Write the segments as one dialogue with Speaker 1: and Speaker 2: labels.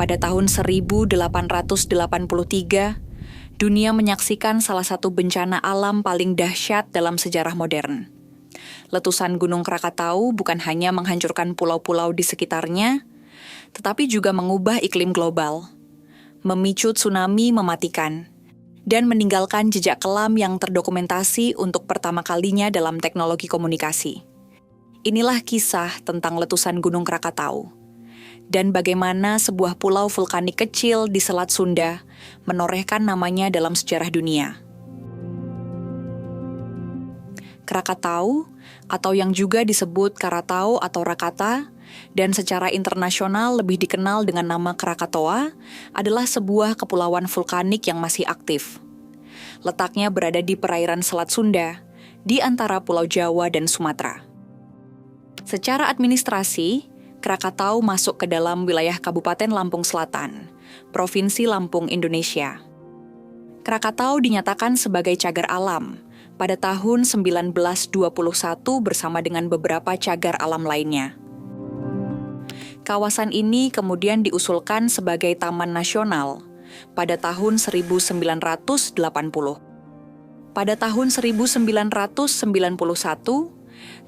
Speaker 1: Pada tahun 1883, dunia menyaksikan salah satu bencana alam paling dahsyat dalam sejarah modern. Letusan Gunung Krakatau bukan hanya menghancurkan pulau-pulau di sekitarnya, tetapi juga mengubah iklim global, memicu tsunami mematikan, dan meninggalkan jejak kelam yang terdokumentasi untuk pertama kalinya dalam teknologi komunikasi. Inilah kisah tentang letusan Gunung Krakatau, dan bagaimana sebuah pulau vulkanik kecil di Selat Sunda menorehkan namanya dalam sejarah dunia. Krakatau, atau yang juga disebut Karatau atau Rakata, dan secara internasional lebih dikenal dengan nama Krakatoa, adalah sebuah kepulauan vulkanik yang masih aktif. Letaknya berada di perairan Selat Sunda, di antara Pulau Jawa dan Sumatera. Secara administrasi, Krakatau masuk ke dalam wilayah Kabupaten Lampung Selatan, Provinsi Lampung, Indonesia. Krakatau dinyatakan sebagai cagar alam pada tahun 1921 bersama dengan beberapa cagar alam lainnya. Kawasan ini kemudian diusulkan sebagai Taman Nasional pada tahun 1980. Pada tahun 1991,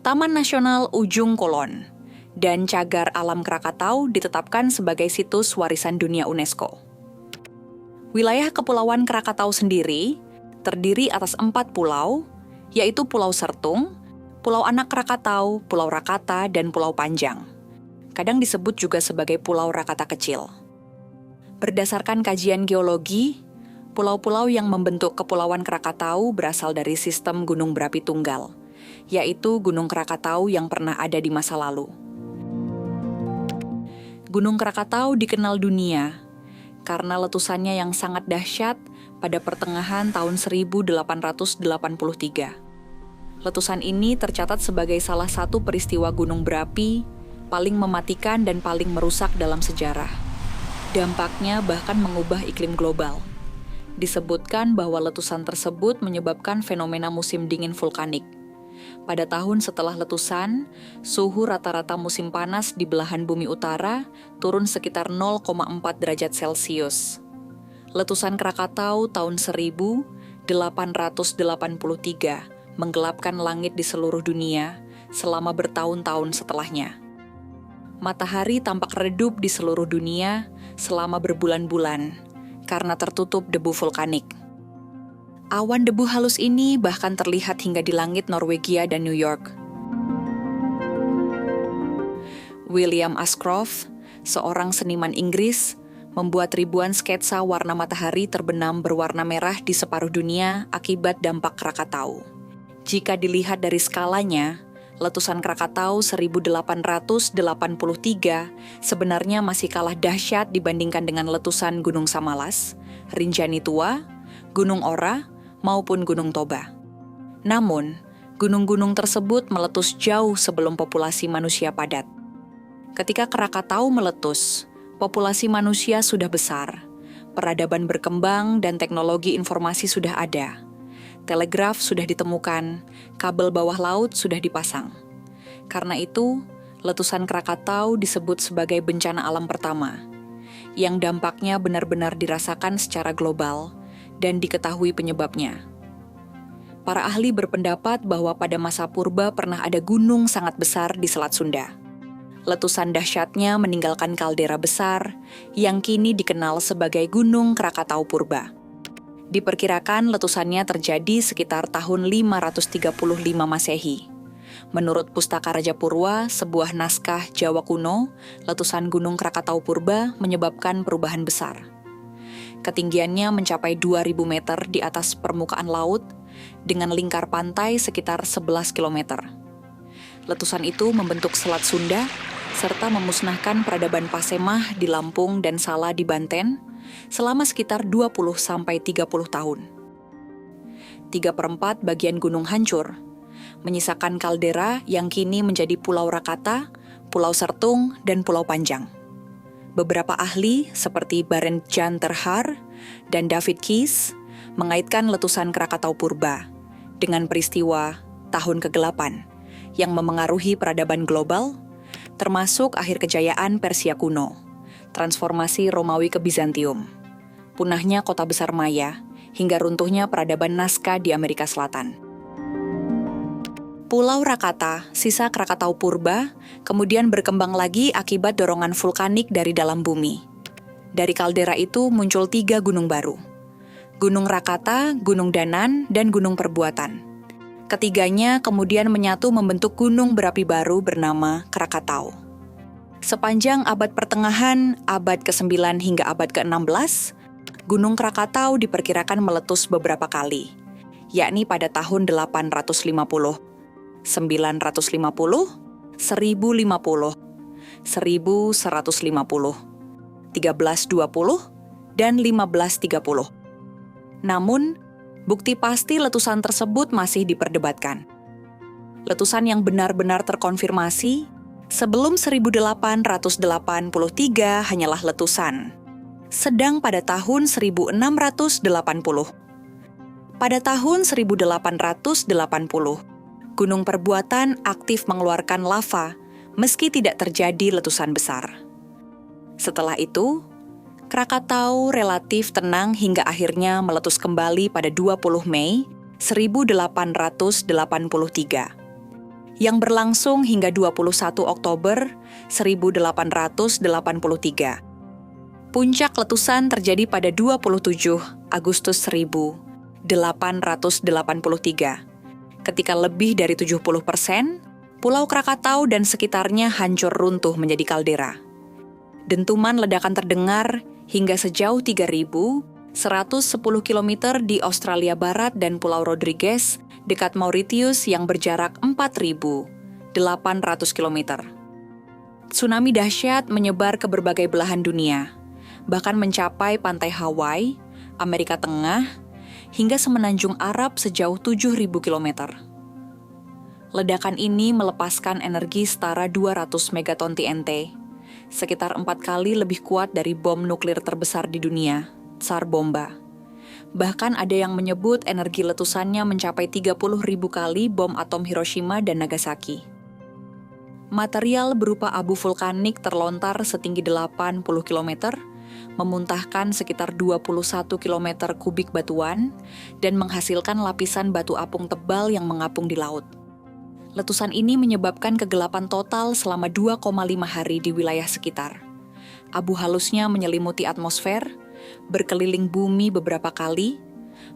Speaker 1: Taman Nasional Ujung Kulon dan Cagar Alam Krakatau ditetapkan sebagai situs warisan dunia UNESCO. Wilayah Kepulauan Krakatau sendiri terdiri atas 4 pulau, yaitu Pulau Sertung, Pulau Anak Krakatau, Pulau Rakata, dan Pulau Panjang. Kadang disebut juga sebagai Pulau Rakata Kecil. Berdasarkan kajian geologi, pulau-pulau yang membentuk Kepulauan Krakatau berasal dari sistem gunung berapi tunggal, yaitu Gunung Krakatau yang pernah ada di masa lalu. Gunung Krakatau dikenal dunia karena letusannya yang sangat dahsyat pada pertengahan tahun 1883. Letusan ini tercatat sebagai salah satu peristiwa gunung berapi paling mematikan dan paling merusak dalam sejarah. Dampaknya bahkan mengubah iklim global. Disebutkan bahwa letusan tersebut menyebabkan fenomena musim dingin vulkanik. Pada tahun setelah letusan, suhu rata-rata musim panas di belahan bumi utara turun sekitar 0,4 derajat Celcius. Letusan Krakatau tahun 1883 menggelapkan langit di seluruh dunia selama bertahun-tahun setelahnya. Matahari tampak redup di seluruh dunia selama berbulan-bulan karena tertutup debu vulkanik. Awan debu halus ini bahkan terlihat hingga di langit Norwegia dan New York. William Ashcroft, seorang seniman Inggris, membuat ribuan sketsa warna matahari terbenam berwarna merah di separuh dunia akibat dampak Krakatau. Jika dilihat dari skalanya, letusan Krakatau 1883 sebenarnya masih kalah dahsyat dibandingkan dengan letusan Gunung Samalas, Rinjani Tua, Gunung Ora, maupun Gunung Toba. Namun, gunung-gunung tersebut meletus jauh sebelum populasi manusia padat. Ketika Krakatau meletus, populasi manusia sudah besar, peradaban berkembang dan teknologi informasi sudah ada. Telegraf sudah ditemukan, kabel bawah laut sudah dipasang. Karena itu, letusan Krakatau disebut sebagai bencana alam pertama, yang dampaknya benar-benar dirasakan secara global dan diketahui penyebabnya. Para ahli berpendapat bahwa pada masa purba pernah ada gunung sangat besar di Selat Sunda. Letusan dahsyatnya meninggalkan kaldera besar yang kini dikenal sebagai Gunung Krakatau Purba. Diperkirakan letusannya terjadi sekitar tahun 535 Masehi. Menurut Pustaka Raja Purwa, sebuah naskah Jawa kuno, letusan Gunung Krakatau Purba menyebabkan perubahan besar. Ketinggiannya mencapai 2.000 meter di atas permukaan laut dengan lingkar pantai sekitar 11 km. Letusan itu membentuk Selat Sunda serta memusnahkan peradaban Pasemah di Lampung dan Sala di Banten selama sekitar 20-30 tahun. 3/4 bagian gunung hancur, menyisakan kaldera yang kini menjadi Pulau Rakata, Pulau Sertung, dan Pulau Panjang. Beberapa ahli seperti Barend Jan ter Haar dan David Keyes mengaitkan letusan Krakatau Purba dengan peristiwa tahun ke-8 yang memengaruhi peradaban global, termasuk akhir kejayaan Persia kuno, transformasi Romawi ke Bizantium, punahnya kota besar Maya, hingga runtuhnya peradaban Nazca di Amerika Selatan. Pulau Rakata, sisa Krakatau purba, kemudian berkembang lagi akibat dorongan vulkanik dari dalam bumi. Dari kaldera itu muncul 3 gunung baru: Gunung Rakata, Gunung Danan, dan Gunung Perbuatan. Ketiganya kemudian menyatu membentuk gunung berapi baru bernama Krakatau. Sepanjang abad pertengahan, abad ke-9 hingga abad ke-16, Gunung Krakatau diperkirakan meletus beberapa kali, yakni pada tahun 850, 950, 1050, 1150, 1320, dan 1530. Namun, bukti pasti letusan tersebut masih diperdebatkan. Letusan yang benar-benar terkonfirmasi sebelum 1883 hanyalah letusan, sedang pada tahun 1680. Pada tahun 1880, Gunung Perbuatan aktif mengeluarkan lava meski tidak terjadi letusan besar. Setelah itu, Krakatau relatif tenang hingga akhirnya meletus kembali pada 20 Mei 1883, yang berlangsung hingga 21 Oktober 1883. Puncak letusan terjadi pada 27 Agustus 1883, ketika lebih dari 70% Pulau Krakatau dan sekitarnya hancur runtuh menjadi kaldera. Dentuman ledakan terdengar hingga sejauh 3.110 km di Australia Barat dan Pulau Rodrigues dekat Mauritius yang berjarak 4.800 km. Tsunami dahsyat menyebar ke berbagai belahan dunia, bahkan mencapai pantai Hawaii, Amerika Tengah, hingga semenanjung Arab sejauh 7.000 km. Ledakan ini melepaskan energi setara 200 megaton TNT, sekitar 4 kali lebih kuat dari bom nuklir terbesar di dunia, Tsar Bomba. Bahkan ada yang menyebut energi letusannya mencapai 30.000 kali bom atom Hiroshima dan Nagasaki. Material berupa abu vulkanik terlontar setinggi 80 km, memuntahkan sekitar 21 km kubik batuan, dan menghasilkan lapisan batu apung tebal yang mengapung di laut. Letusan ini menyebabkan kegelapan total selama 2,5 hari di wilayah sekitar. Abu halusnya menyelimuti atmosfer, berkeliling bumi beberapa kali,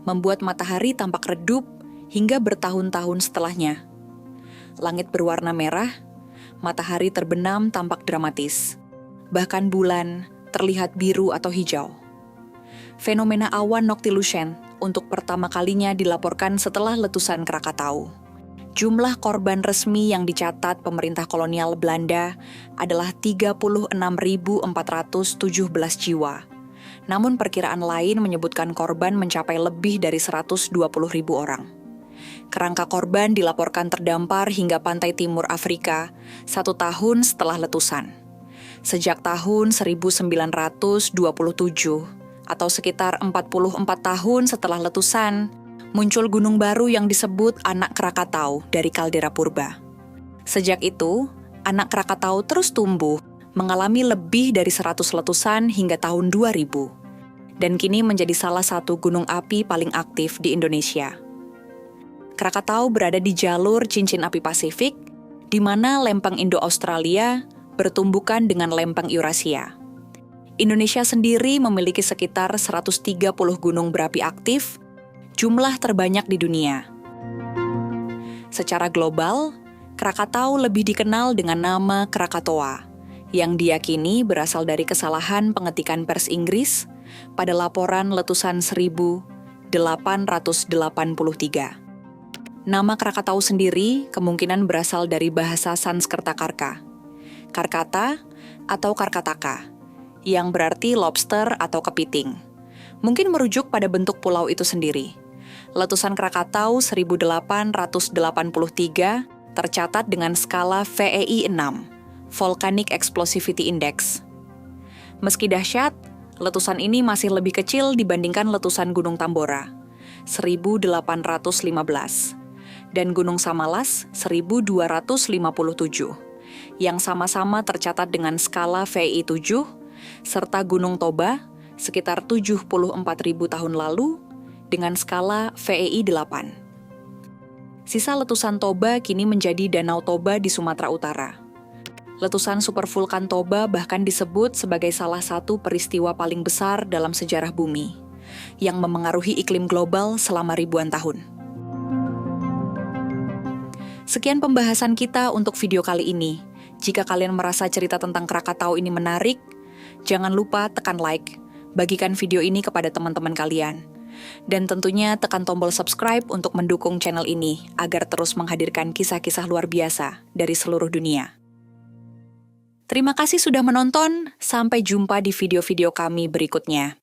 Speaker 1: membuat matahari tampak redup hingga bertahun-tahun setelahnya. Langit berwarna merah, matahari terbenam tampak dramatis. Bahkan bulan terlihat biru atau hijau. Fenomena awan noctilucent untuk pertama kalinya dilaporkan setelah letusan Krakatau. Jumlah korban resmi yang dicatat pemerintah kolonial Belanda adalah 36.417 jiwa. Namun perkiraan lain menyebutkan korban mencapai lebih dari 120.000 orang. Kerangka korban dilaporkan terdampar hingga pantai timur Afrika 1 tahun setelah letusan. Sejak tahun 1927 atau sekitar 44 tahun setelah letusan, muncul gunung baru yang disebut Anak Krakatau dari kaldera purba. Sejak itu, Anak Krakatau terus tumbuh, mengalami lebih dari 100 letusan hingga tahun 2000, dan kini menjadi salah satu gunung api paling aktif di Indonesia. Krakatau berada di jalur cincin api Pasifik, di mana lempeng Indo-Australia bertumbukan dengan lempeng Eurasia. Indonesia sendiri memiliki sekitar 130 gunung berapi aktif, jumlah terbanyak di dunia. Secara global, Krakatau lebih dikenal dengan nama Krakatoa, yang diyakini berasal dari kesalahan pengetikan pers Inggris pada laporan letusan 1883. Nama Krakatau sendiri kemungkinan berasal dari bahasa Sanskerta Karkata atau Karkataka, yang berarti lobster atau kepiting. Mungkin merujuk pada bentuk pulau itu sendiri. Letusan Krakatau 1883 tercatat dengan skala VEI 6, Volcanic Explosivity Index. Meski dahsyat, letusan ini masih lebih kecil dibandingkan letusan Gunung Tambora, 1815, dan Gunung Samalas, 1257. Yang sama-sama tercatat dengan skala VEI 7, serta Gunung Toba sekitar 74.000 tahun lalu dengan skala VEI 8. Sisa letusan Toba kini menjadi Danau Toba di Sumatera Utara. Letusan supervulkan Toba bahkan disebut sebagai salah satu peristiwa paling besar dalam sejarah bumi, yang memengaruhi iklim global selama ribuan tahun. Sekian pembahasan kita untuk video kali ini. Jika kalian merasa cerita tentang Krakatau ini menarik, jangan lupa tekan like, bagikan video ini kepada teman-teman kalian. Dan tentunya tekan tombol subscribe untuk mendukung channel ini agar terus menghadirkan kisah-kisah luar biasa dari seluruh dunia. Terima kasih sudah menonton, sampai jumpa di video-video kami berikutnya.